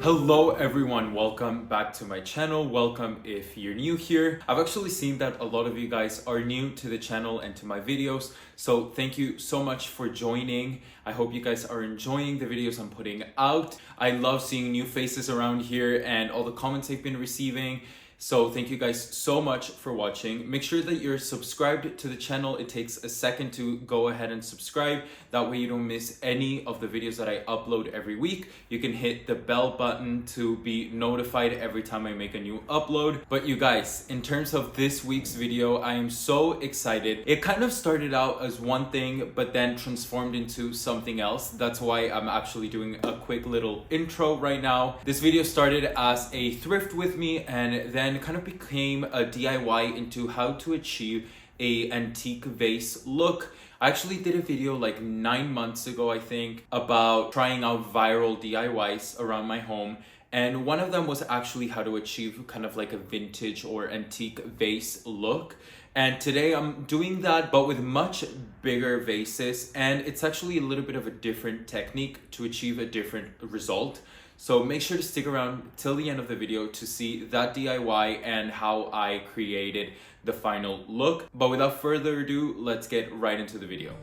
Hello everyone, welcome back to my channel. Welcome if you're new here. I've actually seen that a lot of you guys are new to the channel and to my videos, so thank you so much for joining. I hope you guys are enjoying the videos I'm putting out. I love seeing new faces around here and all the comments I've been receiving. So thank you guys so much for watching. Make sure that you're subscribed to the channel. It takes a second to go ahead and subscribe. That way you don't miss any of the videos that I upload every week. You can hit the bell button to be notified every time I make a new upload. But you guys, in terms of this week's video, I am so excited. It kind of started out as one thing, but then transformed into something else. That's why I'm actually doing a quick little intro right now. This video started as a thrift with me and then kind of became a DIY into how to achieve a antique vase look. I actually did a video like 9 months ago, I think, about trying out viral DIYs around my home. And one of them was actually how to achieve kind of like a vintage or antique vase look. And today I'm doing that, but with much bigger vases. And it's actually a little bit of a different technique to achieve a different result. So make sure to stick around till the end of the video to see that DIY and how I created the final look. But without further ado, let's get right into the video.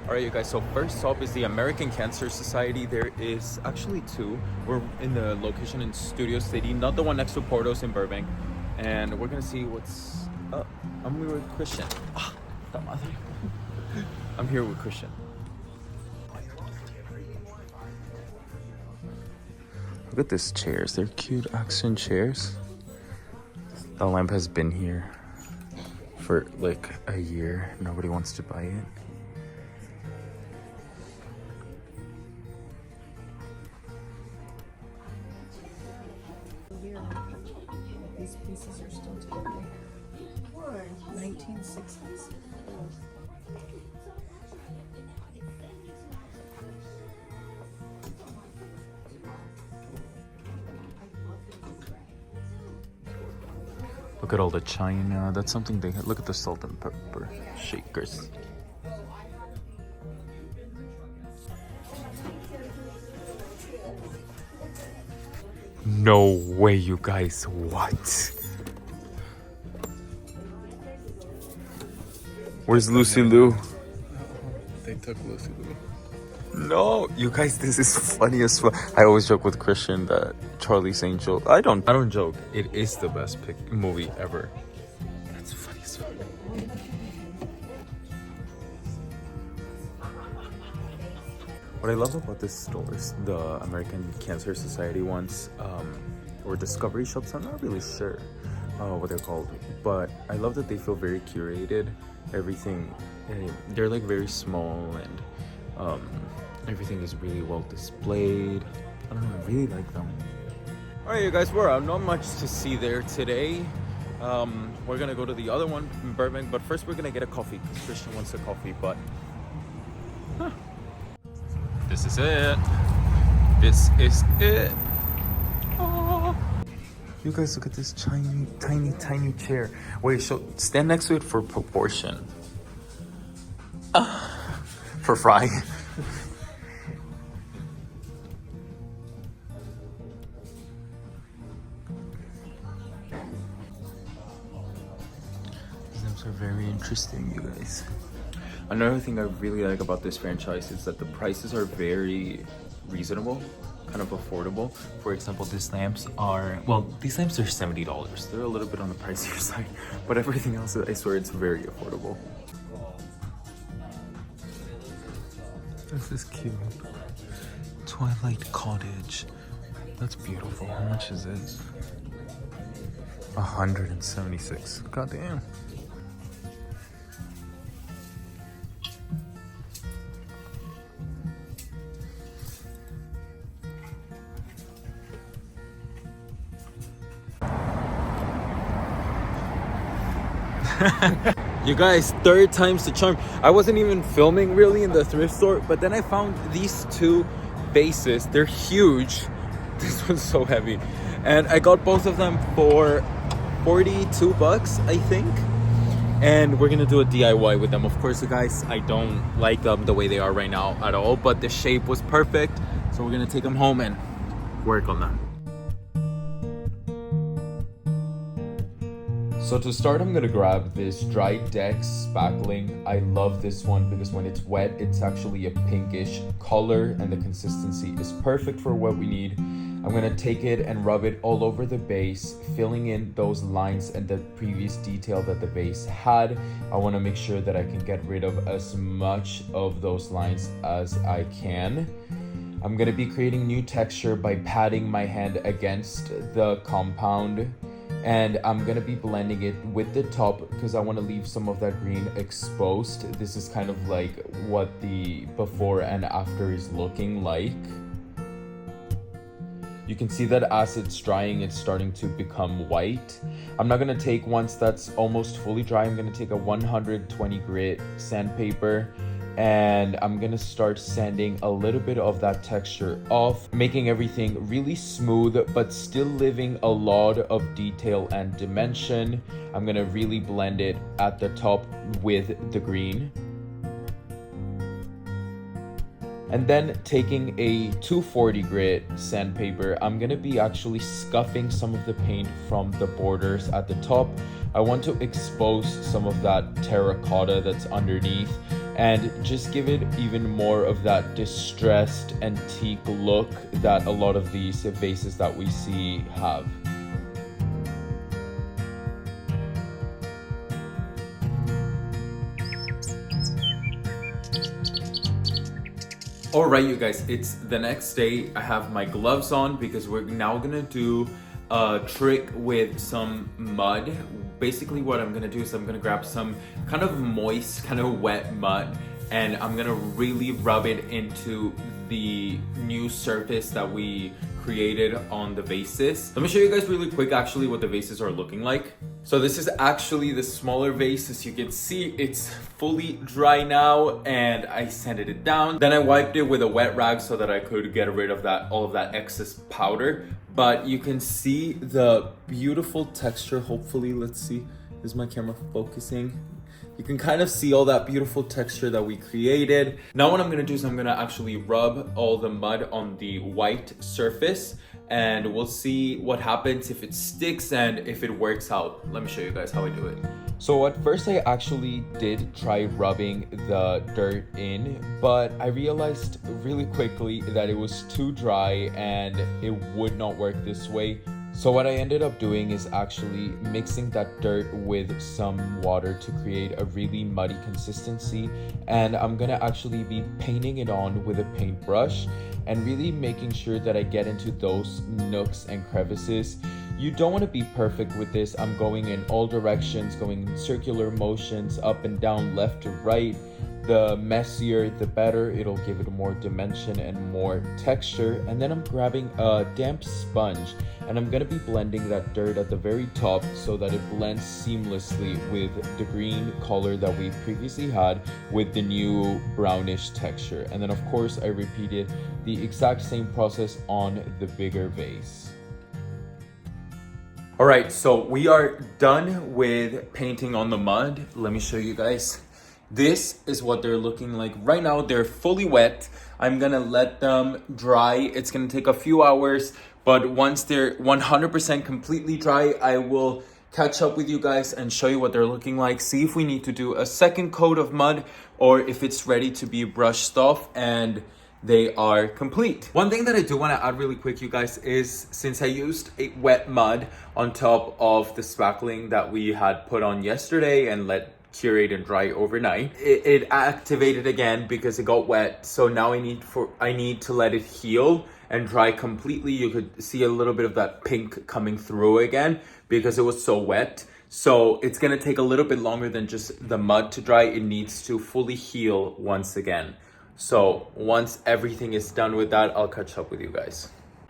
Alright you guys, so first up is the American Cancer Society. There is actually two. We're in the location in Studio City, not the one next to Portos in Burbank. And we're gonna see what's up. I'm here with Christian. I'm here with Christian. Look at these chairs. They're cute accent chairs. The lamp has been here for like a year. Nobody wants to buy it. These pieces are still together. 1960s. Look at all the china. That's something they look at the salt and pepper shakers. No way, you guys. What? Where's Lucy Lou? They took Lucy Lou. No, you guys, this is funny as fuck. I always joke with Christian that Charlie's Angel. I don't joke. It is the best movie ever. That's funny as fuck. What I love about this stores, the American Cancer Society ones, or Discovery shops, I'm not really sure what they're called, but I love that they feel very curated. Everything, they're like very small and everything is really well displayed. I don't know, I really like them. Alright you guys, we're out. Not much to see there today. We're gonna go to the other one in Burbank, but first we're gonna get a coffee because Christian wants a coffee, but this is it. This is it. Oh. You guys, look at this tiny chair. Wait, so stand next to it for proportion. For fry. Are very interesting, you guys. Another thing I really like about this franchise is that the prices are very reasonable, kind of affordable. For example, these lamps are, well, these lamps are $70. They're a little bit on the pricier side, but everything else, I swear, it's very affordable. This is cute. Twilight Cottage. That's beautiful. How much is this? 176. God damn. You guys, third time's the charm. I wasn't even filming really in the thrift store, but then I found these two vases. They're huge. This one's so heavy. And I got both of them for 42 bucks, I think. And we're gonna do a DIY with them. Of course, you guys, I don't like them the way they are right now at all, but the shape was perfect. So we're gonna take them home and work on them. So to start, I'm gonna grab this Dry Dex spackling. I love this one because when it's wet, it's actually a pinkish color and the consistency is perfect for what we need. I'm gonna take it and rub it all over the base, filling in those lines and the previous detail that the base had. I wanna make sure that I can get rid of as much of those lines as I can. I'm gonna be creating new texture by patting my hand against the compound, and I'm gonna be blending it with the top because I want to leave some of that green exposed. This is kind of like what the before and after is looking like. You can see that as it's drying, it's starting to become white. I'm not gonna take, once that's almost fully dry, I'm gonna take a 120 grit sandpaper and I'm gonna start sanding a little bit of that texture off, making everything really smooth but still leaving a lot of detail and dimension. I'm gonna really blend it at the top with the green. And then taking a 240 grit sandpaper, I'm gonna be actually scuffing some of the paint from the borders at the top. I want to expose some of that terracotta that's underneath and just give it even more of that distressed antique look that a lot of these vases that we see have. All right, you guys, it's the next day. I have my gloves on because we're now gonna do a trick with some mud. Basically what I'm gonna do is I'm gonna grab some kind of moist, kind of wet mud, and I'm gonna really rub it into the new surface that we created on the vases. Let me show you guys really quick actually what the vases are looking like. So this is actually the smaller vase. As you can see, it's fully dry now and I sanded it down. Then I wiped it with a wet rag so that I could get rid of that, all of that excess powder. But you can see the beautiful texture. Hopefully, let's see, is my camera focusing? You can kind of see all that beautiful texture that we created. Now what I'm gonna do is I'm gonna actually rub all the mud on the white surface and we'll see what happens, if it sticks and if it works out. Let me show you guys how I do it. So at first I actually did try rubbing the dirt in, but I realized really quickly that it was too dry and it would not work this way. So what I ended up doing is actually mixing that dirt with some water to create a really muddy consistency, and I'm gonna actually be painting it on with a paintbrush and really making sure that I get into those nooks and crevices. You don't want to be perfect with this. I'm going in all directions, going in circular motions, up and down, left to right. The messier, the better. It'll give it more dimension and more texture. And then I'm grabbing a damp sponge and I'm gonna be blending that dirt at the very top so that it blends seamlessly with the green color that we previously had with the new brownish texture. And then of course I repeated the exact same process on the bigger vase. All right, so we are done with painting on the mud. Let me show you guys. This is what they're looking like right now. They're fully wet. I'm gonna let them dry. It's gonna take a few hours, but once they're 100% completely dry, I will catch up with you guys and show you what they're looking like. See if we need to do a second coat of mud or if it's ready to be brushed off and they are complete. One thing that I do want to add really quick, you guys, is since I used a wet mud on top of the spackling that we had put on yesterday and let curate and dry overnight, it activated again because it got wet. So now I need to let it heal and dry completely. You could see a little bit of that pink coming through again because it was so wet. So it's gonna take a little bit longer than just the mud to dry. It needs to fully heal once again. So once everything is done with that, I'll catch up with you guys.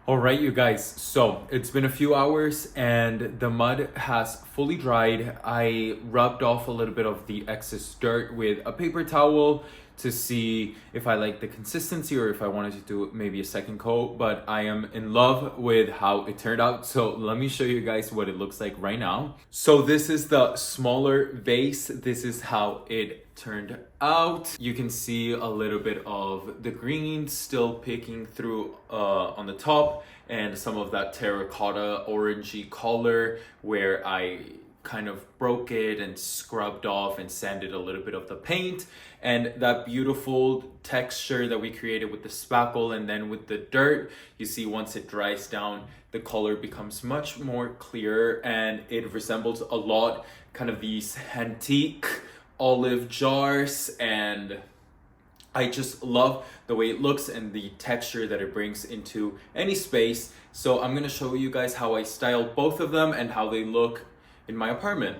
All right, you guys, so it's been a few hours and the mud has fully dried. I rubbed off a little bit of the excess dirt with a paper towel to see if I like the consistency or if I wanted to do maybe a second coat, but I am in love with how it turned out. So let me show you guys what it looks like right now. So this is the smaller vase. This is how it turned out. You can see a little bit of the green still peeking through on the top, and some of that terracotta orangey color where I kind of broke it and scrubbed off and sanded a little bit of the paint, and that beautiful texture that we created with the spackle and then with the dirt. You see, once it dries down, the color becomes much more clear and it resembles a lot kind of these antique olive jars, and I just love the way it looks and the texture that it brings into any space. So I'm gonna show you guys how I styled both of them and how they look in my apartment.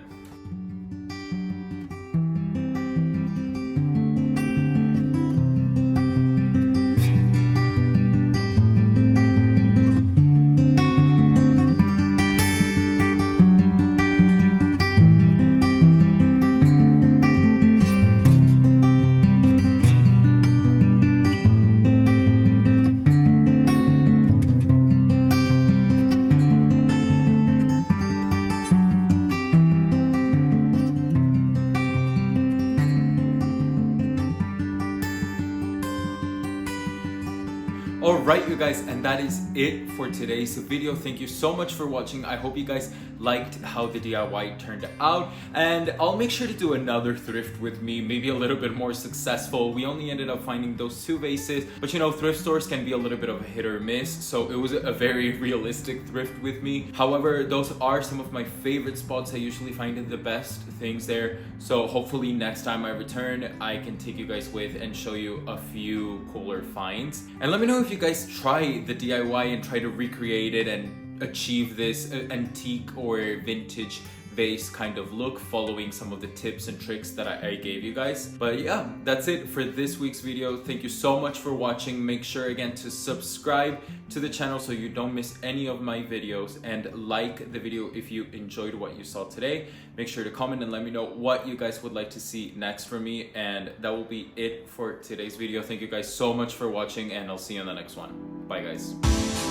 Alright you guys, and that is it for today's video. Thank you so much for watching. I hope you guys liked how the DIY turned out, and I'll make sure to do another thrift with me, maybe a little bit more successful. We only ended up finding those 2 vases, but you know, thrift stores can be a little bit of a hit or miss, so it was a very realistic thrift with me. However, those are some of my favorite spots. I usually find the best things there, so hopefully next time I return, I can take you guys with and show you a few cooler finds. And let me know if you guys try the DIY and try to recreate it and achieve this antique or vintage vase kind of look, following some of the tips and tricks that I gave you guys. But yeah, that's it for this week's video. Thank you so much for watching. Make sure again to subscribe to the channel so you don't miss any of my videos, and like the video if you enjoyed what you saw today. Make sure to comment and let me know what you guys would like to see next from me, and that will be it for today's video. Thank you guys so much for watching, and I'll see you in the next one. Bye guys.